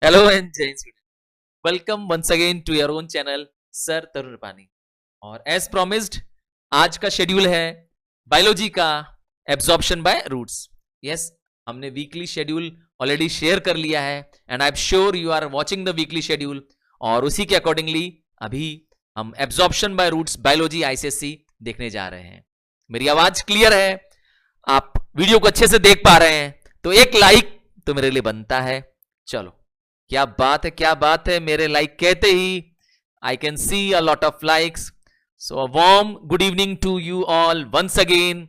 Hello and जय हिंद student. Welcome once again to your own channel sir Tarun Rupani. और as promised आज का शेड्यूल है बायोलॉजी का एब्जॉर्प्शन बाय रूट्स. यस, हमने वीकली शेड्यूल ऑलरेडी शेयर कर लिया है and I am sure you are watching the weekly schedule. और उसी के अकॉर्डिंगली अभी हम absorption by roots biology ICSC देखने जा रहे हैं. मेरी आवाज क्लियर है? आप वीडियो को अच्छे से देख पा रहे हैं? तो एक लाइक तो मेरे लिए बनता है. चलो, क्या बात है, क्या बात है. मेरे लाइक कहते ही I can see a lot of likes. So a warm good evening to you all once again,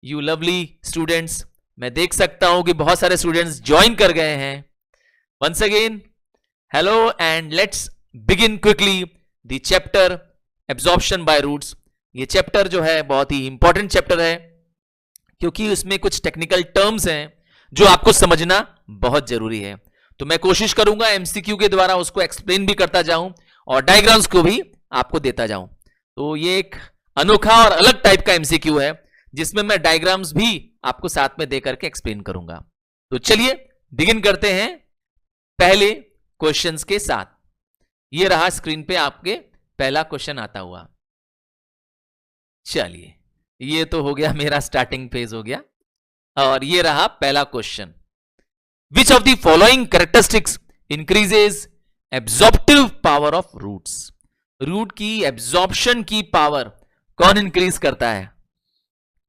you lovely students. मैं देख सकता हूं कि बहुत सारे स्टूडेंट्स ज्वाइन कर गए हैं. Once again hello and let's begin quickly the chapter absorption by roots. ये चैप्टर जो है बहुत ही इंपॉर्टेंट चैप्टर है क्योंकि उसमें कुछ टेक्निकल टर्म्स हैं जो आपको समझना बहुत जरूरी है. तो मैं कोशिश करूंगा एमसीक्यू के द्वारा उसको एक्सप्लेन भी करता जाऊं और डायग्राम्स को भी आपको देता जाऊं. तो ये एक अनोखा और अलग टाइप का एमसीक्यू है जिसमें मैं डायग्राम्स भी आपको साथ में देकर के एक्सप्लेन करूंगा. तो चलिए बिगिन करते हैं पहले क्वेश्चंस के साथ. ये रहा स्क्रीन पे आपके पहला क्वेश्चन आता हुआ. चलिए, ये तो हो गया, मेरा स्टार्टिंग फेज हो गया. और ये रहा पहला question. Which of the following characteristics increases absorptive power of roots? Root की एब्जॉर्प्शन की पावर कौन इंक्रीज करता है?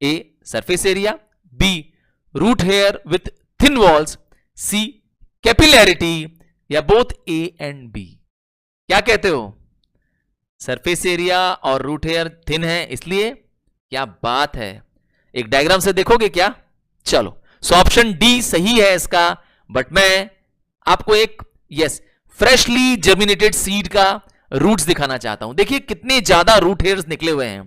A surface area, B root hair with thin walls, C capillarity, या बोथ ए एंड बी. क्या कहते हो? सरफेस एरिया और रूट हेयर थिन है इसलिए. क्या बात है, एक डायग्राम से देखोगे क्या? चलो, सो ऑप्शन डी सही है इसका. बट मैं आपको एक फ्रेशली जर्मिनेटेड सीड का रूट्स दिखाना चाहता हूं. देखिए कितने ज्यादा रूट हेयर्स निकले हुए हैं.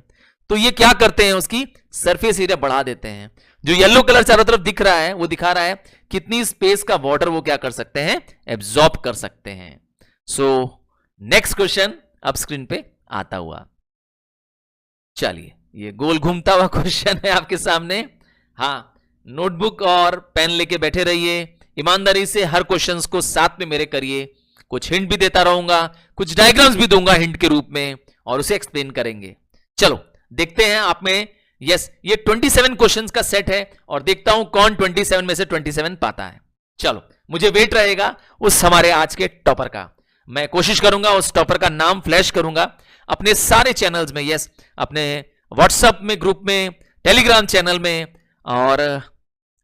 तो ये क्या करते हैं, उसकी सरफेस एरिया बढ़ा देते हैं. जो येलो कलर चारों तरफ दिख रहा है वो दिखा रहा है कितनी स्पेस का वाटर वो क्या कर सकते हैं, एब्जॉर्ब कर सकते हैं. सो नेक्स्ट क्वेश्चन अब स्क्रीन पे आता हुआ. चलिए, ये गोल घूमता हुआ क्वेश्चन है आपके सामने. हाँ, नोटबुक और पेन लेके बैठे रहिए. ईमानदारी से हर क्वेश्चंस को साथ में मेरे करिए. कुछ हिंट भी देता रहूंगा, कुछ डायग्राम्स भी दूंगा हिंट के रूप में और उसे एक्सप्लेन करेंगे. चलो देखते हैं आप में. ये 27 क्वेश्चंस का सेट है और देखता हूं कौन 27 में से 27 पाता है. चलो, मुझे वेट रहेगा उस हमारे आज के टॉपर का. मैं कोशिश करूंगा उस टॉपर का नाम फ्लैश करूंगा अपने सारे चैनल्स में. अपने व्हाट्सएप में ग्रुप में, टेलीग्राम चैनल में, और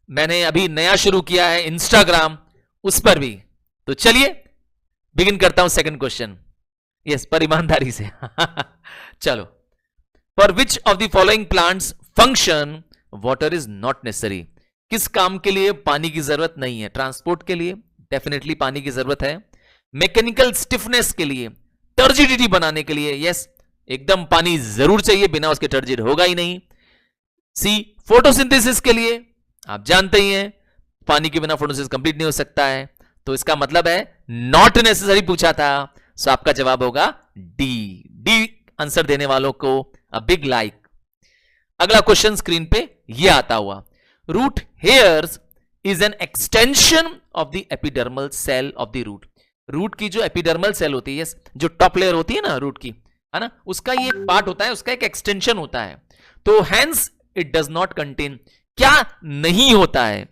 मैंने अभी नया शुरू किया है इंस्टाग्राम, उस पर भी. तो चलिए बिगिन करता हूं सेकंड क्वेश्चन. पर ईमानदारी से. चलो, for which of the following plants function water is not necessary? किस काम के लिए पानी की जरूरत नहीं है? ट्रांसपोर्ट के लिए डेफिनेटली पानी की जरूरत है. मैकेनिकल स्टिफनेस के लिए, टर्जिडिटी बनाने के लिए, एकदम पानी जरूर चाहिए, बिना उसके टर्जिड होगा ही नहीं. सी फोटोसिंथेसिस के लिए, आप जानते ही हैं पानी के बिना फोटोसिंथेसिस कंप्लीट नहीं हो सकता है. तो इसका मतलब है नॉट नेसेसरी पूछा था. सो आपका जवाब होगा डी. डी आंसर देने वालों को अ बिग लाइक. अगला क्वेश्चन स्क्रीन पे ये आता हुआ. Root hairs is an extension of the epidermal cell of the root. Root की जो एपिडर्मल सेल होती है, जो टॉप लेयर होती है ना रूट की, है ना, उसका ये एक पार्ट होता है, उसका एक एक्सटेंशन होता है. तो hence it does not contain. क्या नहीं होता है?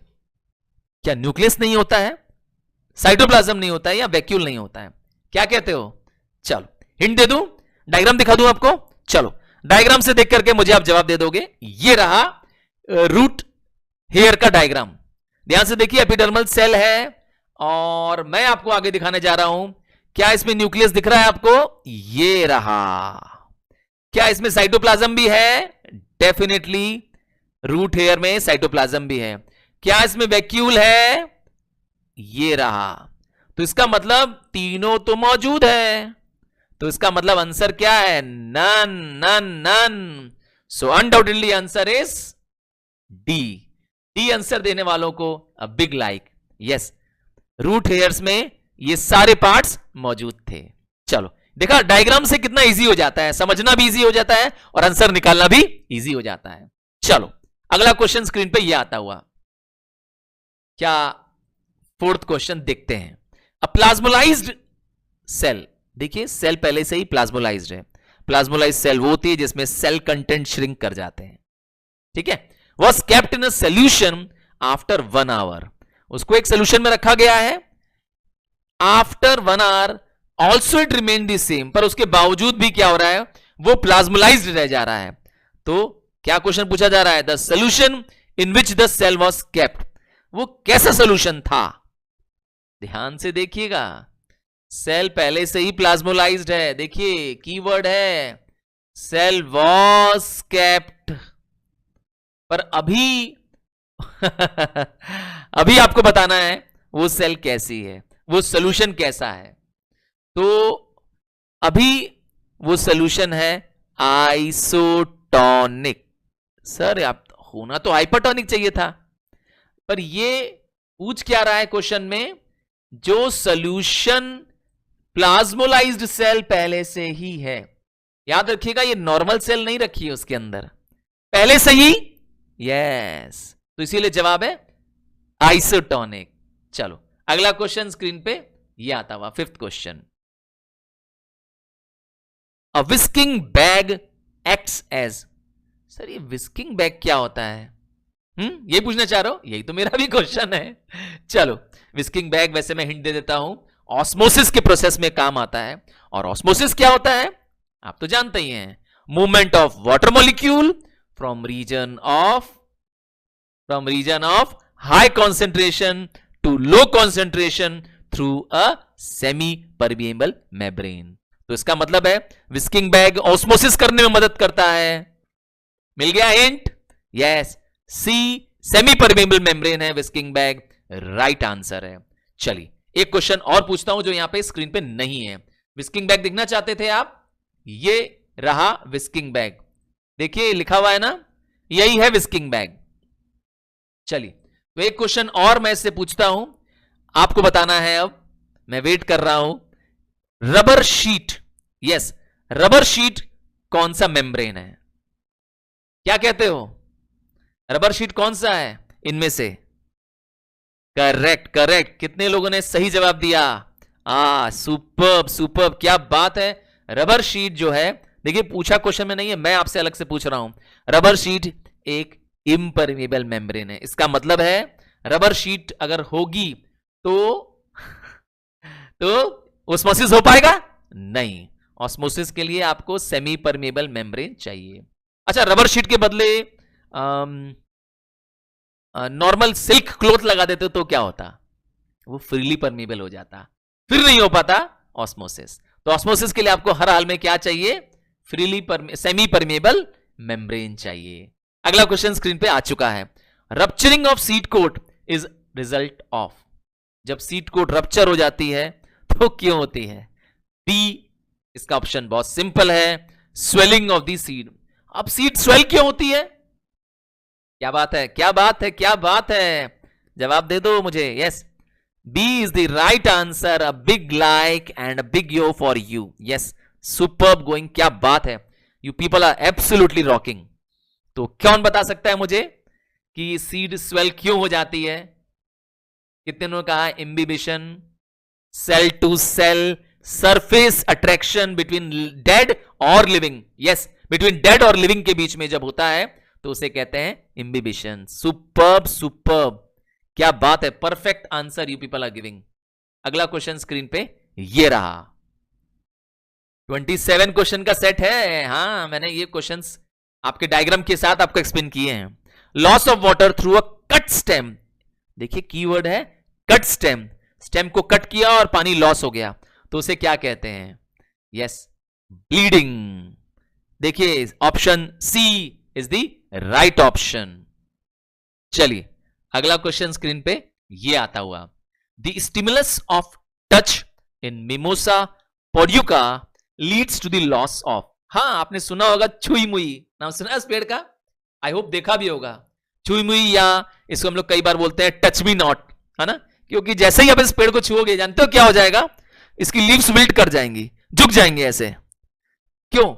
क्या न्यूक्लियस नहीं होता है, साइटोप्लाज्म नहीं होता है, या वैक्यूल नहीं होता है? क्या कहते हो? चलो हिंट दे दूं, डायग्राम दिखा दूं आपको. चलो, डायग्राम से देख करके मुझे आप जवाब दे दोगे. ये रहा रूट हेयर का डायग्राम. ध्यान से देखिए, एपिडर्मल सेल है और मैं आपको आगे दिखाने जा रहा हूं. क्या इसमें न्यूक्लियस दिख रहा है आपको? ये रहा. क्या इसमें साइटोप्लाज्म भी है? डेफिनेटली रूट हेयर में साइटोप्लाज्म भी है. क्या इसमें वैक्यूल है? ये रहा. तो इसका मतलब तीनों तो मौजूद है. तो इसका मतलब आंसर क्या है? None none none. So undoubtedly answer is D. D answer देने वालों को a big like. Root hairs में ये सारे पार्ट्स मौजूद थे. चलो देखा, डायग्राम से कितना इजी हो जाता है, समझना भी इजी हो जाता है और आंसर निकालना भी इजी हो जाता है. चलो अगला क्वेश्चन स्क्रीन पे ये आता हुआ. क्या फोर्थ क्वेश्चन देखते हैं. प्लाज्मोलाइज्ड सेल, देखिए सेल पहले से ही प्लाज्मोलाइज्ड है। प्लाज्मोलाइज्ड सेल वो होती है जिसमें सेल कंटेंट श्रिंक कर जाते हैं, ठीक है। Was kept in a solution after 1 hour, उसको एक सोल्यूशन में रखा गया है। After 1 hour also it remain the same, पर उसके बावजूद भी क्या हो रहा है, वो प्लाज्मोलाइज्ड रह जा रहा है। तो क्या क्वेश्चन पूछा जा रहा है, the solution in which the cell was kept, वो कैसा सोल्यूशन था। ध्यान से देखिएगा, सेल पहले से ही प्लाज्मोलाइज्ड है, देखिए कीवर्ड है सेल वॉज केप्ट, पर अभी अभी आपको बताना है वो सेल कैसी है, वो सोल्यूशन कैसा है। तो अभी वो सोल्यूशन है आइसोटोनिक। सर आप होना तो हाइपरटोनिक चाहिए था, पर ये पूछ क्या रहा है क्वेश्चन में, जो सोल्यूशन प्लाज्मोलाइज्ड सेल पहले से ही है। याद रखिएगा ये नॉर्मल सेल नहीं रखी है उसके अंदर, पहले से ही, यस, तो इसीलिए जवाब है आइसोटोनिक। चलो अगला क्वेश्चन स्क्रीन पे ये आता हुआ 5th question, a whisking bag acts as, sir ये विस्किंग बैग क्या होता है, ये पूछना चाह रहा हूं, यही तो मेरा भी क्वेश्चन है। चलो विस्किंग बैग, वैसे मैं हिंट दे देता हूं, ऑस्मोसिस के प्रोसेस में काम आता है। और ऑस्मोसिस क्या होता है आप तो जानते ही हैं, movement of water molecule from region of high concentration to low concentration through a semi permeable membrane. तो इसका मतलब है विस्किंग बैग ऑस्मोसिस करने में मदद करता है। मिल गया हिंट, यस, सी सेमी परमिएबल मेम्ब्रेन है विस्किंग बैग, राइट आंसर है। चलिए एक क्वेश्चन और पूछता हूं जो यहां पे स्क्रीन पे नहीं है। विस्किंग बैग देखना चाहते थे आप, ये रहा विस्किंग बैग, देखिए लिखा हुआ है ना, यही है विस्किंग बैग। चलिए तो एक क्वेश्चन और मैं इससे पूछता हूं, आपको बताना है, अब मैं वेट कर रहा हूं। Rubber sheet, yes, rubber sheet कौन सा मेम्ब्रेन है, क्या कहते हो, रबर शीट कौन सा है इनमें से। करेक्ट करेक्ट, कितने लोगों ने सही जवाब दिया, सुपर्ब सुपर्ब, क्या बात है। रबर शीट जो है, देखिए पूछा क्वेश्चन में नहीं है, मैं आपसे अलग से पूछ रहा हूं, रबर शीट एक इम्परमिएबल मेम्ब्रेन है। इसका मतलब है रबर शीट अगर होगी तो ऑस्मोसिस हो पाएगा नहीं, ऑस्मोसिस के लिए आपको सेमी परमिएबल मेम्ब्रेन चाहिए। अच्छा, रबर शीट के बदले नॉर्मल सिल्क क्लॉथ लगा देते तो क्या होता, वो फ्रीली परमिएबल हो जाता, फिर नहीं हो पाता ऑस्मोसिस। तो ऑस्मोसिस के लिए आपको हर हाल में क्या चाहिए, सेमी परमिएबल मेम्ब्रेन चाहिए। अगला क्वेश्चन स्क्रीन पे आ चुका है, rupturing of seed coat is result of, जब सीड कोट रप्चर हो जाती है तो क्यों होती है, बी, इसका ऑप्शन बहुत सिंपल है, स्वेलिंग ऑफ द सीड। अब सीड स्वेल क्यों होती है, क्या बात है, क्या बात है, क्या बात है, जवाब दे दो मुझे। Yes, B is the right answer, a big like and a big yo for you. Yes, superb going, क्या बात है, you people are absolutely rocking. तो कौन बता सकता है मुझे कि सीड स्वेल क्यों हो जाती है, कितने ने कहा, imbibition, cell to cell surface attraction between dead और लिविंग। यस, बिटवीन डेड और लिविंग के बीच में जब होता है तो उसे कहते हैं इम्बिबिशन। सुपर्ब सुपर्ब, क्या बात है, perfect answer you people are giving. अगला क्वेश्चन स्क्रीन पे ये रहा, 27 क्वेश्चन का सेट है। हाँ, मैंने ये क्वेश्चंस आपके डायग्राम के साथ आपको एक्सप्लेन किए हैं। Loss of water through a cut stem, देखिए कीवर्ड है कट स्टेम, स्टेम को कट किया और पानी लॉस हो गया तो उसे क्या कहते हैं, यस, ब्लीडिंग। देखिए option C is the right option. चलिए अगला क्वेश्चन स्क्रीन पे ये आता हुआ, the stimulus of touch in Mimosa pudica leads to the loss of. हाँ, आपने सुना होगा छुई मुई, नाम सुना है इस पेड़ का, आई होप देखा भी होगा। छुई मुई, या इसको हम लोग कई बार बोलते हैं टच मी नॉट, है ना, क्योंकि जैसे ही आप इस पेड़ को छुओगे जानते हो क्या हो जाएगा, इसकी लीव्स विल्ट कर जाएंगी, झुक जाएंगे ऐसे, क्यों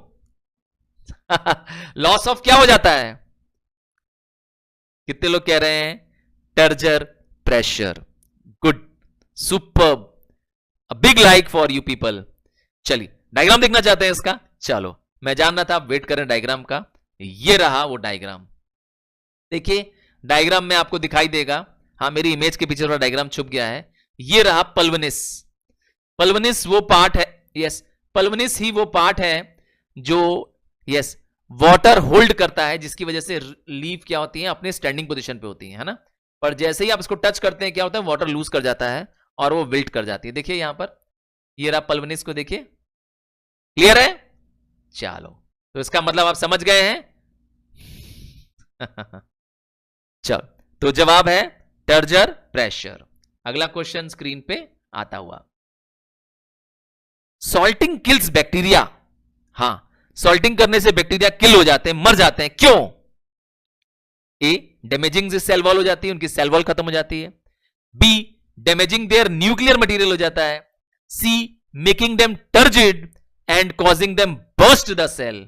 लॉस ऑफ क्या हो जाता है, कितने लोग कह रहे हैं, turgor pressure. Good, superb, big like for you people. चलिए डायग्राम देखना चाहते हैं इसका, चलो मैं जानना था, आप वेट करें डायग्राम का। ये रहा वो डायग्राम, देखिए डायग्राम में आपको दिखाई देगा, हाँ मेरी इमेज के पीछे थोड़ा डायग्राम छुप गया है। ये रहा पल्वनिस। पल्वनिस वो पार्ट है, यस पल्वनिस ही वो पार्ट है जो यस वाटर होल्ड करता है, जिसकी वजह से लीफ क्या होती है, अपने स्टैंडिंग पोजीशन पे होती है ना। पर जैसे ही आप इसको टच करते हैं क्या होता है, वाटर लूज कर जाता है और वो विल्ट कर जाती है। देखिए यहां पर ये रहा पल्वनिस को, देखिए क्लियर है। चलो तो इसका मतलब आप समझ गए हैं। चलो तो जवाब है टर्जर प्रेशर। अगला क्वेश्चन स्क्रीन पे आता हुआ, सॉल्टिंग किल्स बैक्टीरिया। हां सॉल्टिंग करने से बैक्टीरिया किल हो जाते हैं, मर जाते हैं, क्यों? ए डैमेजिंग से सेल वॉल हो जाती है, उनकी सेल वॉल खत्म हो जाती है। B damaging their nuclear material हो जाता है। C making them turgid and causing them burst the cell.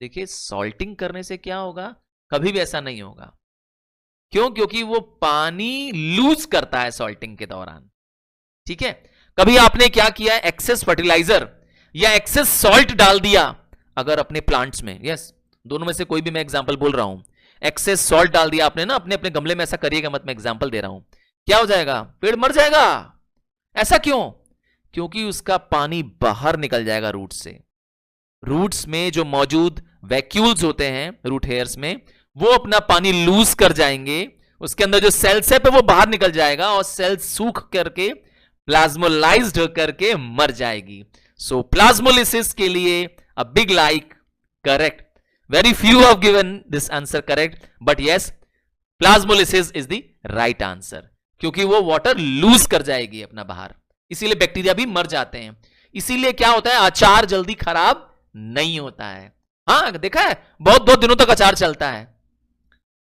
देखिए सॉल्टिंग करने से क्या होगा, कभी भी ऐसा नहीं होगा, क्यों? क्योंकि वो पानी लूज करता है सॉल्टिंग के दौरान, ठीक है। कभी आपने क्या किया, एक्सेस फर्टिलाइजर या एक्सेस सॉल्ट डाल दिया अगर अपने प्लांट्स में, यस दोनों में से कोई भी मैं एग्जांपल बोल रहा हूं, एक्सेस सॉल्ट डाल दिया आपने ना अपने अपने गमले में, ऐसा करिएगा मत, मैं एग्जांपल दे रहा हूं, क्या हो जाएगा, पेड़ मर जाएगा। ऐसा क्यों? क्योंकि उसका पानी बाहर निकल जाएगा रूट से। रूट्स में जो मौजूद वैक्यूल्स होते हैं रूट हेयर्स में, वो अपना पानी लूज कर जाएंगे, उसके अंदर जो सेल्स है वो बाहर निकल जाएगा और सेल सूख करके प्लाज्मोलाइज्ड करके मर जाएगी। सो प्लाज्मोलिसिस के लिए अ big like, correct. Very few have given this answer correct, but yes plasmolysis is the right answer, क्योंकि वो वाटर लूज कर जाएगी अपना बाहर, इसीलिए बैक्टीरिया भी मर जाते हैं। इसीलिए क्या होता है, अचार जल्दी खराब नहीं होता है। हाँ देखा है, बहुत बहुत दिनों तक अचार चलता है,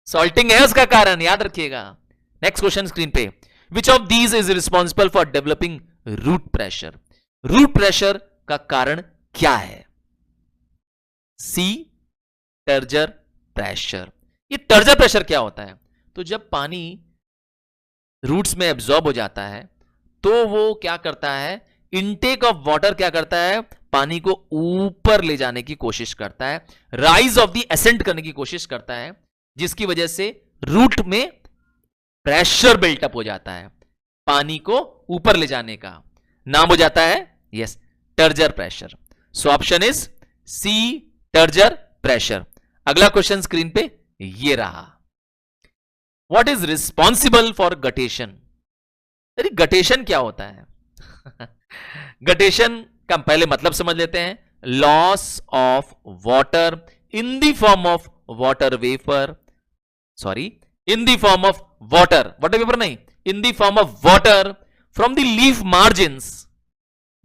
सॉल्टिंग है उसका कारण, याद रखिएगा। नेक्स्ट क्वेश्चन स्क्रीन पे, which of these is responsible for developing root pressure. Root pressure का कारण क्या है? C turgor pressure. ये टर्जर प्रेशर क्या होता है, तो जब पानी रूट्स में एब्जॉर्ब हो जाता है तो वो क्या करता है, इनटेक ऑफ वाटर क्या करता है, पानी को ऊपर ले जाने की कोशिश करता है, राइज ऑफ द एसेंट करने की कोशिश करता है, जिसकी वजह से रूट में प्रेशर बिल्टअप हो जाता है, पानी को ऊपर ले जाने का नाम हो जाता है yes turgor pressure. So option is C turgor pressure. अगला क्वेश्चन स्क्रीन पे ये रहा, what is responsible for guttation. अरे गटेशन क्या होता है? गटेशन का पहले मतलब समझ लेते हैं, loss of water in the form of water vapour, sorry in the form of water, water vapour नहीं, in the form of water from the leaf margins,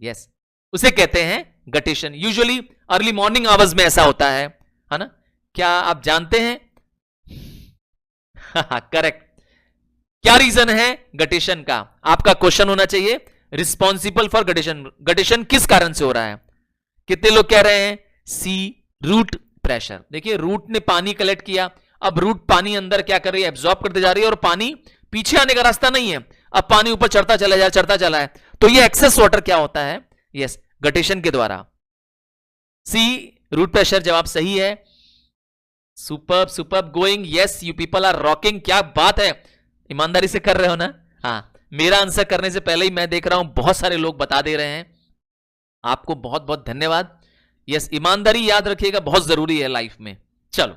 yes उसे कहते हैं guttation. Usually early morning hours में ऐसा होता है ना, क्या आप जानते हैं? करेक्ट। क्या रीजन है गटेशन का? आपका क्वेश्चन होना चाहिए रिस्पॉन्सिबल फॉर गटेशन, गटेशन किस कारण से हो रहा है? कितने लोग कह रहे हैं सी रूट प्रेशर। देखिए रूट ने पानी कलेक्ट किया, अब रूट पानी अंदर क्या कर रही है, एब्जॉर्ब करते जा रही है, और पानी पीछे आने का रास्ता नहीं है, अब पानी ऊपर चढ़ता चला जाए, चढ़ता चला है, तो ये एक्सेस वाटर क्या होता है, यस गटेशन के द्वारा। सी रूट प्रेशर जवाब सही है। Superb superb going, yes you people are rocking, क्या बात है, ईमानदारी से कर रहे हो ना। हाँ मेरा आंसर करने से पहले ही मैं देख रहा हूं बहुत सारे लोग बता दे रहे हैं, आपको बहुत बहुत धन्यवाद। यस ईमानदारी याद रखिएगा, बहुत जरूरी है लाइफ में। चलो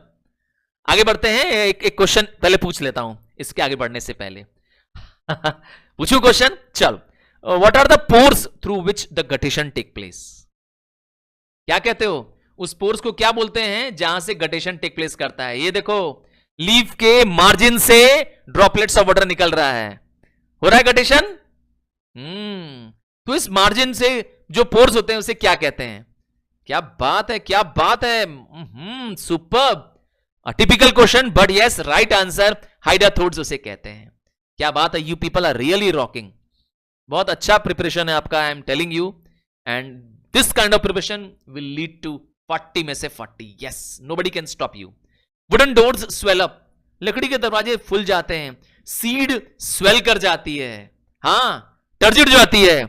आगे बढ़ते हैं, एक क्वेश्चन पहले पूछ लेता हूं इसके आगे बढ़ने से पहले। पूछू क्वेश्चन, चलो what are the pores through which the guttation take place. क्या कहते हो, उस पोर्स को क्या बोलते हैं जहां से गटेशन टेक प्लेस करता है? ये देखो लीफ के मार्जिन से ड्रॉपलेट्स ऑफ वाटर निकल रहा है, हो रहा है गटेशन। तो इस मार्जिन से जो पोर्स होते हैं उसे क्या कहते हैं? क्या बात है, क्या बात है, superb, typical question but yes right answer, hydathodes उसे कहते हैं। क्या बात है, you people are really rocking, बहुत अच्छा प्रिपरेशन है आपका, I am telling you, and this kind of preparation will lead to 40 में से 40, yes nobody can stop you. Wooden doors swell up, लकड़ी के दरवाजे फुल जाते हैं, सीड स्वेल कर जाती है, हाँ टर्जिड जाती है,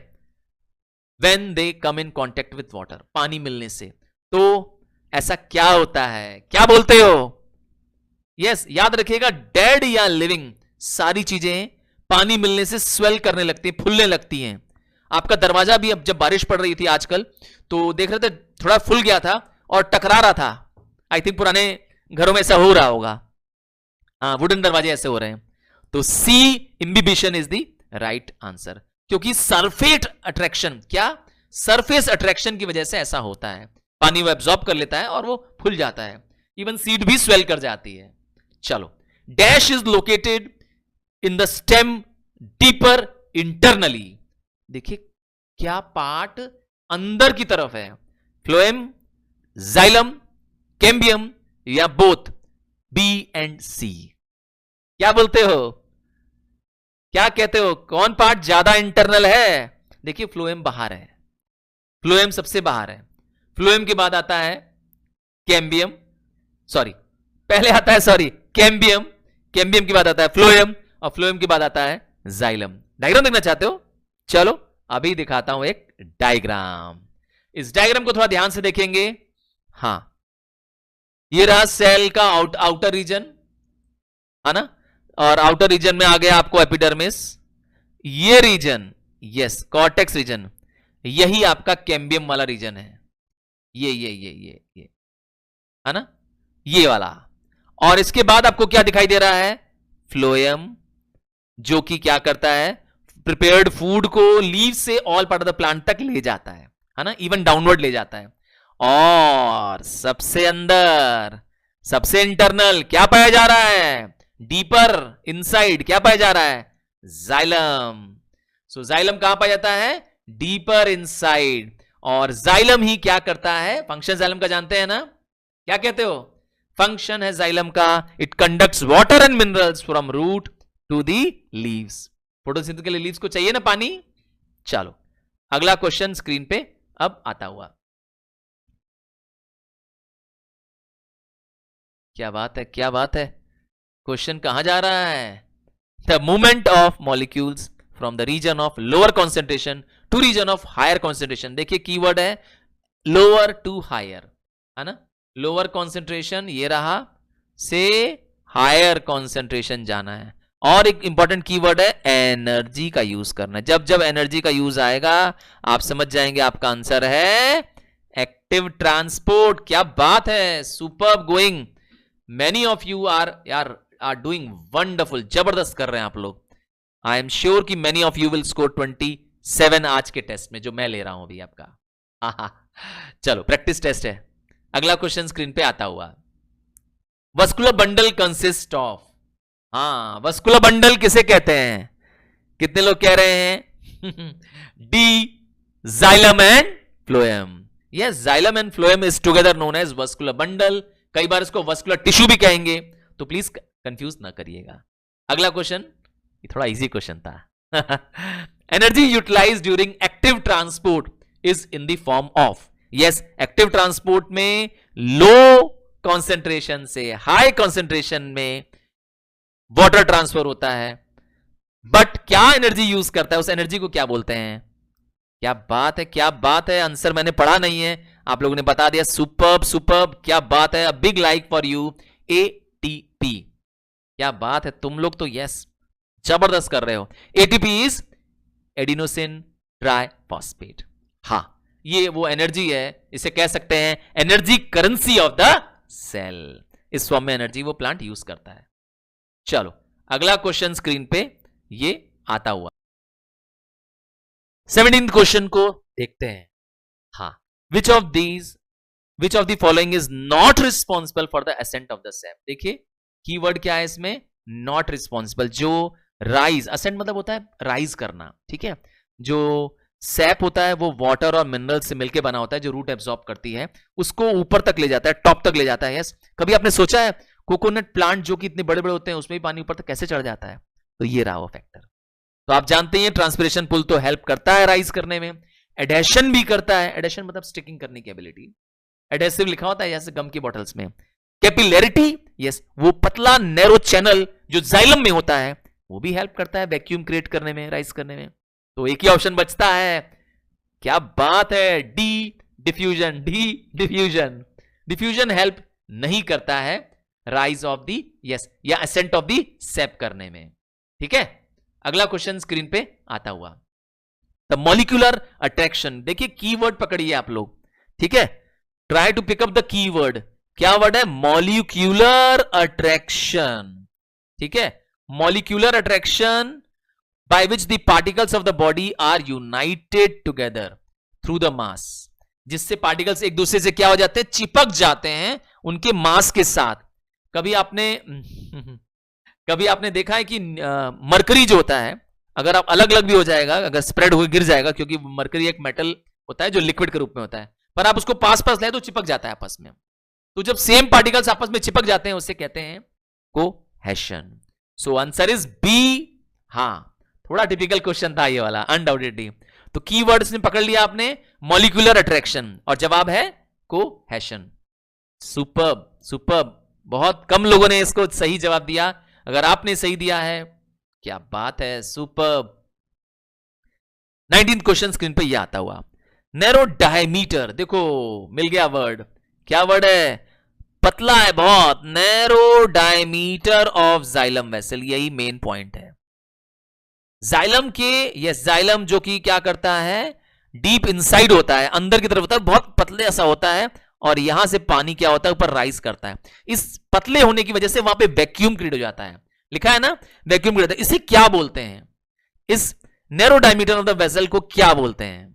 when they come in contact with water, पानी मिलने से। तो ऐसा क्या होता है, क्या बोलते हो? यस, याद रखिएगा, डेड या लिविंग सारी चीजें पानी मिलने से स्वेल करने लगती हैं, फूलने लगती हैं। आपका दरवाजा भी अब जब बारिश पड़ रही थी आजकल, तो देख रहे थे थोड़ा फूल गया था और टकरा रहा था। आई थिंक पुराने घरों में ऐसा हो रहा होगा, हाँ, वुडन दरवाजे ऐसे हो रहे हैं। तो C imbibition is the right answer, क्योंकि सरफेस अट्रैक्शन, क्या सरफेस अट्रैक्शन की वजह से ऐसा होता है, पानी वो एब्जॉर्ब कर लेता है और वो फूल जाता है, इवन सीड भी स्वेल कर जाती है। चलो, dash is located in the stem deeper internally. देखिए क्या पार्ट अंदर की तरफ है, फ्लोएम, जाइलम, कैम्बियम या बोथ, बी एंड सी। क्या बोलते हो, क्या कहते हो, कौन पार्ट ज्यादा इंटरनल है? देखिए फ्लोएम बाहर है, फ्लोएम सबसे बाहर है। फ्लोएम के बाद आता है कैम्बियम, सॉरी पहले आता है, सॉरी, कैम्बियम, कैम्बियम के बाद आता है फ्लोएम, और फ्लोएम के बाद आता है जाइलम। डायग्राम देखना चाहते हो? चलो अभी दिखाता हूं एक डायग्राम। इस डायग्राम को थोड़ा ध्यान से देखेंगे। हां, ये रहा सेल का आउटर रीजन, है ना, और आउटर रीजन में आ गया आपको एपिडर्मिस। ये रीजन, यस, कॉर्टेक्स रीजन, यही आपका कैम्बियम वाला रीजन है। ये है ना, ये वाला। और इसके बाद आपको क्या दिखाई दे रहा है? फ्लोएम, जो कि क्या करता है, प्रिपेयर्ड फूड को लीव से all part of the plant तक ले जाता है ना, इवन डाउनवर्ड ले जाता है। और सबसे अंदर, सबसे इंटरनल क्या पाया जा रहा है? डीपर इनसाइड क्या पाया जा रहा है? जाइलम। सो जाइलम कहां पाया जाता है? Deeper inside. और जाइलम ही क्या करता है? फंक्शन जाइलम का जानते हैं ना, क्या कहते हो? फंक्शन है जाइलम का, it conducts water and minerals from root to the leaves. Photosynthesis के लिए लीव्स को चाहिए ना पानी। चलो अगला क्वेश्चन स्क्रीन पे अब आता हुआ। क्या बात है, क्या बात है, क्वेश्चन कहां जा रहा है? The movement of molecules from the region of lower concentration to region of higher concentration. देखिए कीवर्ड है लोअर टू हायर, है ना, लोअर कॉन्सेंट्रेशन ये रहा, से हायर कॉन्सेंट्रेशन जाना है। और एक इंपॉर्टेंट कीवर्ड है एनर्जी का यूज करना। जब जब एनर्जी का यूज आएगा आप समझ जाएंगे आपका आंसर है एक्टिव ट्रांसपोर्ट। क्या बात है, superb going, many of you are doing wonderful, जबरदस्त कर रहे हैं आप लोग। आई एम श्योर कि many of you will score 27 आज के टेस्ट में जो मैं ले रहा हूं अभी आपका। चलो प्रैक्टिस टेस्ट है। अगला क्वेश्चन स्क्रीन पे आता हुआ, वस्कुलर बंडल कंसिस्ट ऑफ, हाँ वस्कुलर बंडल किसे कहते हैं? कितने लोग कह रहे हैं? D, xylem and phloem. Yes, xylem and phloem is together known as vascular bundle. कई बार इसको वस्कुलर टिश्यू भी कहेंगे, तो प्लीज कंफ्यूज ना करिएगा। अगला क्वेश्चन, ये थोड़ा इजी क्वेश्चन था। Energy utilize during active transport is in the form of, yes, active transport में लो कॉन्सेंट्रेशन से हाई कॉन्सेंट्रेशन में वाटर ट्रांसफर होता है, बट क्या एनर्जी यूज करता है, उस एनर्जी को क्या बोलते हैं? क्या बात है, क्या बात है, आंसर मैंने पढ़ा नहीं है, आप लोगों ने बता दिया, सुपर्ब सुपर्ब, क्या बात है, अ big like for you. ATP, क्या बात है, तुम लोग तो यस जबरदस्त कर रहे हो। ATP is adenosine triphosphate. हाँ, ये वो एनर्जी है, इसे कह सकते हैं energy currency of the cell. इस फॉर्म में एनर्जी वो प्लांट यूज करता है। चलो अगला क्वेश्चन स्क्रीन पे ये आता हुआ, 17th क्वेश्चन को देखते हैं। हाँ, which of the following is not responsible for the ascent of the sap. देखिए कीवर्ड क्या है इसमें, नॉट रिस्पॉन्सिबल। जो राइज, असेंट मतलब होता है राइज करना, ठीक है, जो सैप होता है वो वाटर और मिनरल से मिलकर बना होता है, जो रूट एब्जॉर्ब करती है, उसको ऊपर तक ले जाता है, टॉप तक ले जाता है। यस, कभी आपने सोचा है कोकोनट प्लांट जो कि इतने बड़े बड़े होते हैं उसमें भी पानी ऊपर तक कैसे चढ़ जाता है? तो ये रहा वो फैक्टर। तो आप जानते हैं ट्रांसपिरेशन पुल तो हेल्प करता है राइज करने में, एडेशन भी करता है, एडेशन मतलब स्टिकिंग करने की एबिलिटी, एडेसिव लिखा होता है जैसे गम की बॉटल्स में। कैपिलैरिटी, यस, वो पतला नैरो चैनल जो जाइलम में होता है वो भी हेल्प करता है वैक्यूम क्रिएट करने में, राइज करने में। तो एक ही ऑप्शन बचता है, क्या बात है, D diffusion, D diffusion. Diffusion help नहीं करता है राइज ऑफ दी यस या असेंट ऑफ दी सेप करने में। ठीक है, अगला क्वेश्चन स्क्रीन पे आता हुआ, द मॉलिक्यूलर अट्रैक्शन। देखिए कीवर्ड पकड़िए आप लोग, ठीक है, try to pick up the keyword. क्या वर्ड है? Molecular attraction. ठीक है, molecular attraction by which the particles of the body are united together through the mass, जिससे पार्टिकल्स एक दूसरे से क्या हो जाते हैं? चिपक जाते हैं उनके मास के साथ। कभी आपने देखा है कि मरकरी जो होता है, अगर आप अलग अलग भी हो जाएगा, अगर स्प्रेड हो गिर जाएगा, क्योंकि मरकरी एक मेटल होता है जो लिक्विड के रूप में होता है, पर आप उसको पास पास ले तो चिपक जाता है आपस में। तो जब सेम पार्टिकल्स आपस में चिपक जाते हैं उसे कहते हैं cohesion. So answer is B. हाँ, थोड़ा टिपिकल क्वेश्चन था ये वाला, अनडाउटेडली। तो कीवर्ड्स ने पकड़ लिया आपने, मॉलिक्यूलर अट्रैक्शन, और जवाब है कोहेशन। Superb, superb. बहुत कम लोगों ने इसको सही जवाब दिया, अगर आपने सही दिया है क्या बात है, सुपर्ब। 19th क्वेश्चन स्क्रीन पे ये आता हुआ, नैरो डायमीटर। देखो मिल गया वर्ड, क्या वर्ड है? पतला है बहुत, narrow diameter of xylem vessel, यही मेन पॉइंट है। जाइलम के, यस जाइलम जो कि क्या करता है? डीप इनसाइड होता है, अंदर की तरफ होता है, बहुत पतले ऐसा होता है, और यहां से पानी क्या होता है? ऊपर राइज करता है। इस पतले होने की वजह से वहां पे वैक्यूम क्रिएट हो जाता है, लिखा है ना वैक्यूम क्रिएट होता है। इसे क्या बोलते हैं? इस narrow diameter of the vessel को क्या बोलते हैं?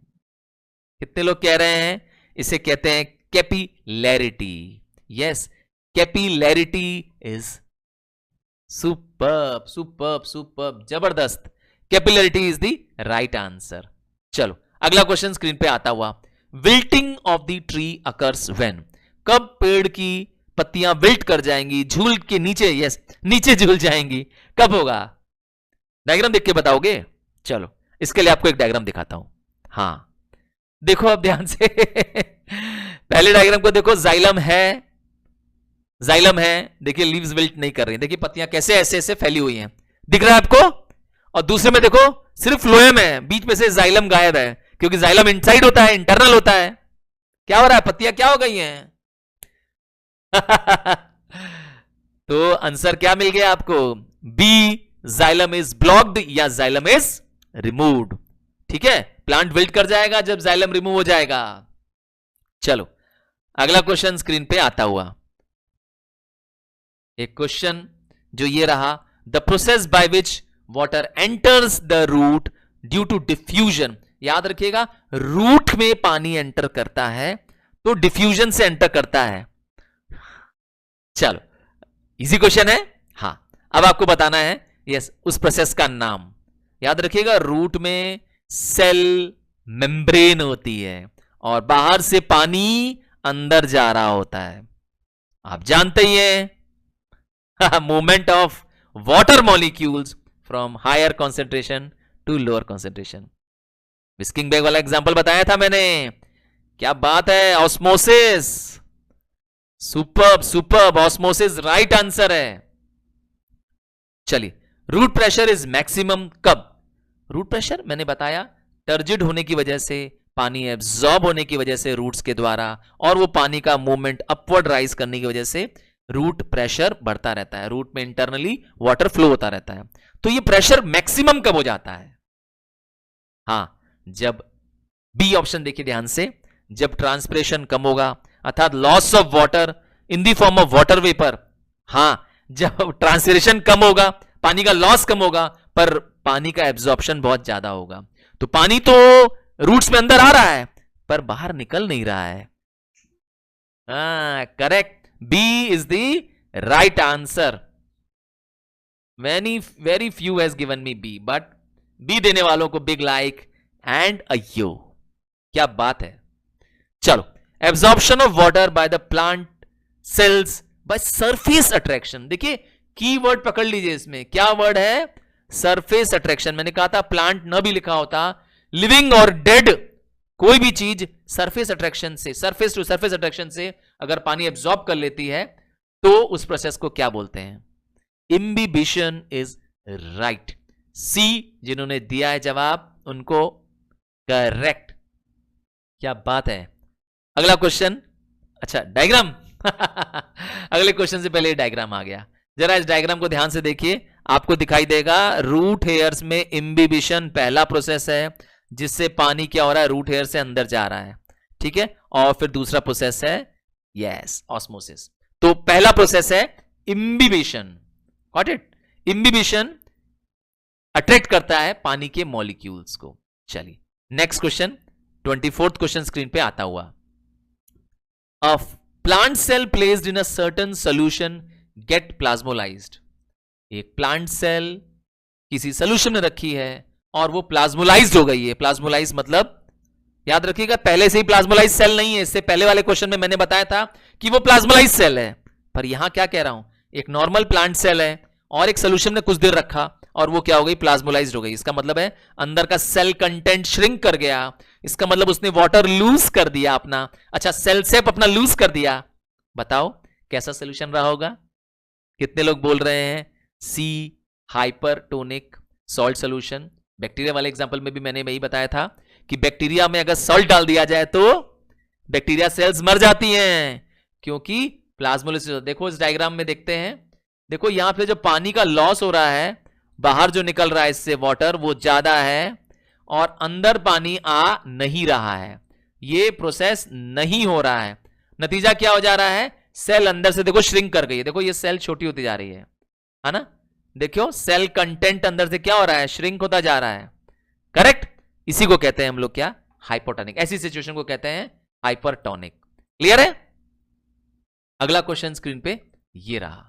कितने लोग कह रहे हैं? इसे कहते हैं capillarity. Yes, capillarity is superb, superb, superb, जबरदस्त। Capillarity is the right answer. चलो अगला क्वेश्चन स्क्रीन पे आता हुआ, wilting of the tree occurs when. कब पेड़ की पत्तियां विल्ट कर जाएंगी, झूल के नीचे, यस नीचे झूल जाएंगी, कब होगा? डायग्राम देख के बताओगे? चलो इसके लिए आपको एक डायग्राम दिखाता हूं। हाँ देखो अब ध्यान से पहले डायग्राम को देखो, जाइलम है, जाइलम है, देखिए लीव्स विल्ट नहीं कर रही, देखिए पत्तियां कैसे ऐसे ऐसे फैली हुई हैं, दिख रहा है आपको? और दूसरे में देखो सिर्फ फ्लोएम है, बीच में से जाइलम गायब है, क्योंकि जाइलम इनसाइड होता है, इंटरनल होता है। क्या हो रहा है? पत्तियां क्या हो गई हैं? तो आंसर क्या मिल गया आपको? बी, जाइलम इज ब्लॉक्ड या जाइलम इज रिमूव्ड। ठीक है, प्लांट विल्ट कर जाएगा जब जाइलम रिमूव हो जाएगा। चलो अगला क्वेश्चन स्क्रीन पे आता हुआ, एक क्वेश्चन जो ये रहा, the process by which water enters the root due to diffusion. याद रखिएगा, रूट में पानी एंटर करता है तो डिफ्यूजन से एंटर करता है। चलो इजी क्वेश्चन है। हाँ, अब आपको बताना है यस उस प्रोसेस का नाम। याद रखिएगा, रूट में सेल मेम्ब्रेन होती है और बाहर से पानी अंदर जा रहा होता है, आप जानते ही हैं। Movement of water molecules from higher concentration to lower concentration. Visking bag वाला एग्जांपल बताया था मैंने, क्या बात है, osmosis. Superb, superb, osmosis right answer है। चलिए, रूट प्रेशर इज मैक्सिमम कब? रूट प्रेशर मैंने बताया टर्जिड होने की वजह से, पानी एब्जॉर्ब होने की वजह से रूट्स के द्वारा, और वो पानी का मूवमेंट अपवर्ड राइज करने की वजह से रूट प्रेशर बढ़ता रहता है, रूट में इंटरनली वाटर फ्लो होता रहता है। तो ये प्रेशर मैक्सिमम कब हो जाता है? हां, जब बी ऑप्शन देखिए ध्यान से, जब ट्रांसपिरेशन कम होगा, अर्थात loss of water in the form of water vapour. हां, जब ट्रांसपिरेशन कम होगा, पानी का लॉस कम होगा, पर पानी का एब्जॉर्प्शन बहुत ज्यादा होगा। तो पानी तो रूट्स में अंदर आ रहा है पर बाहर निकल नहीं रहा है। Correct, B is the right answer. Very few has given me B, but B देने वालों को big like and a yo. क्या बात है। चलो, absorption of water by the plant cells by surface attraction. देखिए की वर्ड पकड़ लीजिए, इसमें क्या वर्ड है? Surface attraction. मैंने कहा था प्लांट न भी लिखा होता, लिविंग और डेड कोई भी चीज सरफेस अट्रैक्शन से, सरफेस टू सरफेस अट्रैक्शन से अगर पानी एब्जॉर्ब कर लेती है तो उस प्रोसेस को क्या बोलते हैं? Imbibition is right. सी जिन्होंने दिया है जवाब उनको करेक्ट। क्या बात है। अगला क्वेश्चन, अच्छा डायग्राम अगले क्वेश्चन से पहले डायग्राम आ गया। जरा इस डायग्राम को ध्यान से देखिए, आपको दिखाई देगा रूट हेयर्स में इम्बिबिशन पहला प्रोसेस है, जिससे पानी क्या हो रहा है, रूट हेयर से अंदर जा रहा है, ठीक है। और फिर दूसरा प्रोसेस है यस ऑस्मोसिस। तो पहला प्रोसेस है imbibition, got it. Imbibition attract करता है पानी के मॉलिक्यूल्स को। चलिए next question, 24th question screen पे आता हुआ। A plant cell placed in a certain solution get plasmolysed. एक प्लांट सेल किसी सोल्यूशन में रखी है और वो प्लाज्मोलाइज्ड हो गई है। प्लाज्मोलाइज मतलब याद रखिएगा, पहले से ही प्लाज्मोलाइज सेल नहीं है। इससे पहले वाले क्वेश्चन में मैंने बताया था कि वो प्लाज्मोलाइज सेल है, पर यहां क्या कह रहा हूं, एक नॉर्मल प्लांट सेल है और एक सोल्यूशन में कुछ देर रखा और वो क्या हो गई, प्लाज्मोलाइज्ड हो गई। इसका मतलब है अंदर का सेल कंटेंट श्रिंक कर गया। इसका मतलब उसने वाटर लूज कर दिया अपना, अच्छा सेल शेप अपना लूज कर दिया। बताओ कैसा सोल्यूशन रहा होगा। कितने लोग बोल रहे हैं सी हाइपरटोनिक सॉल्ट सोल्यूशन। बैक्टीरिया वाले एग्जांपल में भी मैंने यही बताया था कि बैक्टीरिया में अगर सॉल्ट डाल दिया जाए तो बैक्टीरिया सेल्स मर जाती हैं, क्योंकि प्लाज्मोलाइसिस। देखो इस डायग्राम में देखते हैं, देखो यहां पे जो पानी का लॉस हो रहा है, बाहर जो निकल रहा है इससे वाटर वो ज्यादा है और अंदर पानी आ नहीं रहा है। ये प्रोसेस नहीं हो रहा है। नतीजा क्या हो जा रहा है, सेल अंदर से देखो श्रिंक कर गई है। देखो ये सेल छोटी होती जा रही है ना। देखो सेल कंटेंट अंदर से क्या हो रहा है, श्रिंक होता जा रहा है। करेक्ट, इसी को कहते हैं हम लोग क्या, हाइपोटोनिक। ऐसी सिचुएशन को कहते हैं हाइपरटोनिक। क्लियर है। अगला क्वेश्चन स्क्रीन पे ये रहा,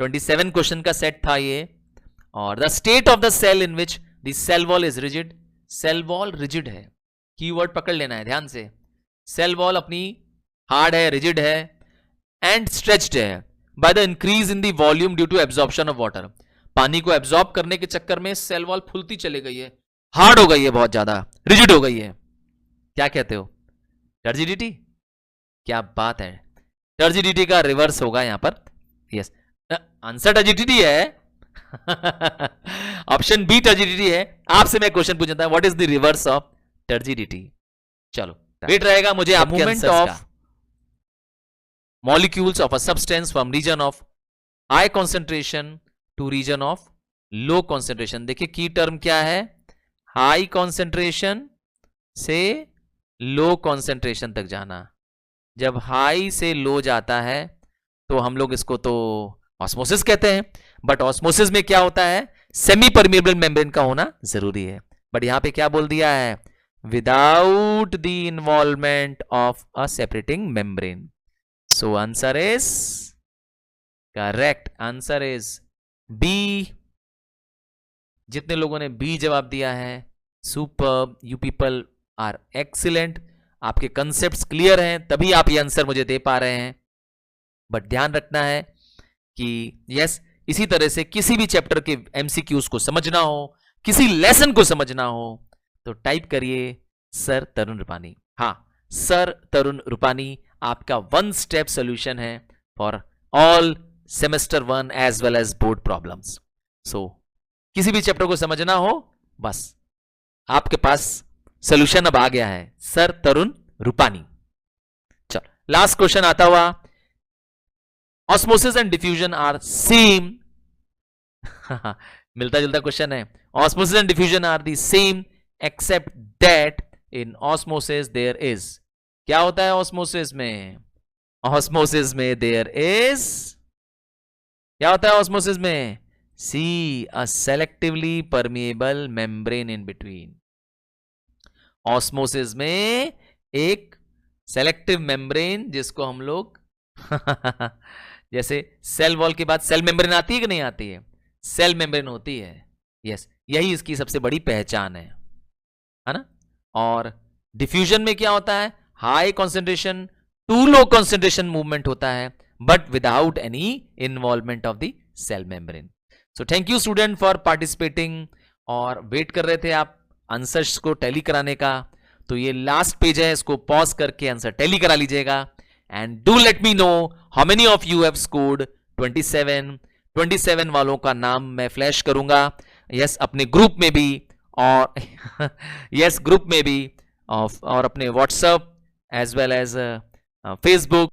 27 क्वेश्चन का सेट था ये। और the state of the cell in which the cell wall is rigid. Cell wall rigid है, कीवर्ड पकड़ लेना है ध्यान से। सेल वॉल अपनी हार्ड है, रिजिड है एंड स्ट्रेच्ड है by the increase in the volume due to absorption of water. पानी को एब्जॉर्ब करने के चक्कर में सेल वॉल फूलती चली गई है, हार्ड हो गई है, बहुत ज्यादा रिजिड हो गई है। क्या कहते हो, टर्जिडिटी। क्या बात है, टर्जिडिटी का रिवर्स होगा यहां पर। यस आंसर टर्जिडिटी है ऑप्शन बी टर्जिडिटी है। आपसे मैं क्वेश्चन पूछा था what is the reverse of turgidity. चलो वेट रहेगा मुझे आपके movement of molecules of a substance from region of high concentration to region of low concentration। देखिए की टर्म क्या है, हाई कॉन्सेंट्रेशन से लो कॉन्सेंट्रेशन तक जाना। जब हाई से लो जाता है तो हम लोग इसको तो ऑस्मोसिस कहते हैं, बट ऑस्मोसिस में क्या होता है, सेमी परमिएबल मेम्ब्रेन का होना जरूरी है। बट यहां पे क्या बोल दिया है, without the involvement of a separating membrane. So answer is correct. Answer is B. जितने लोगों ने B जवाब दिया है, super, you people are excellent. आपके कंसेप्ट्स क्लियर हैं तभी आप ये आंसर मुझे दे पा रहे हैं। बट ध्यान रखना है कि यस, इसी तरह से किसी भी चैप्टर के एमसीक्यूज को समझना हो, किसी लेसन को समझना हो तो टाइप करिए सर तरुण रूपानी। हाँ, सर तरुण रूपानी आपका वन स्टेप सॉल्यूशन है for all semester 1 as well as board problems. So किसी भी चैप्टर को समझना हो बस आपके पास सॉल्यूशन अब आ गया है, सर तरुण रूपानी। चलो लास्ट क्वेश्चन आता हुआ, osmosis and diffusion are same मिलता जुलता क्वेश्चन है। Osmosis and diffusion are the same except that in osmosis there is. क्या होता है ऑस्मोसिस में, ऑस्मोसिस में देयर इज, क्या होता है ऑस्मोसिस में, C a selectively permeable membrane in between. Osmosis में एक सेलेक्टिव मेम्ब्रेन जिसको हम लोग जैसे सेल वॉल के बाद सेल मेम्ब्रेन आती है कि नहीं आती है, सेल मेम्ब्रेन होती है। यस, यही इसकी सबसे बड़ी पहचान है ना। और डिफ्यूजन में क्या होता है, high concentration to low concentration movement होता है but without any involvement of the cell membrane. So thank you student for participating. और वेट कर रहे थे आप आंसर्स को टैली कराने का, तो ये लास्ट पेज है, इसको पॉज करके आंसर टैली करा लीजिएगा। And do let me know how many of you have scored 27 वालों का नाम मैं फ्लैश करूंगा। यस, अपने ग्रुप में भी और यस ग्रुप में भी, और अपने WhatsApp as well as Facebook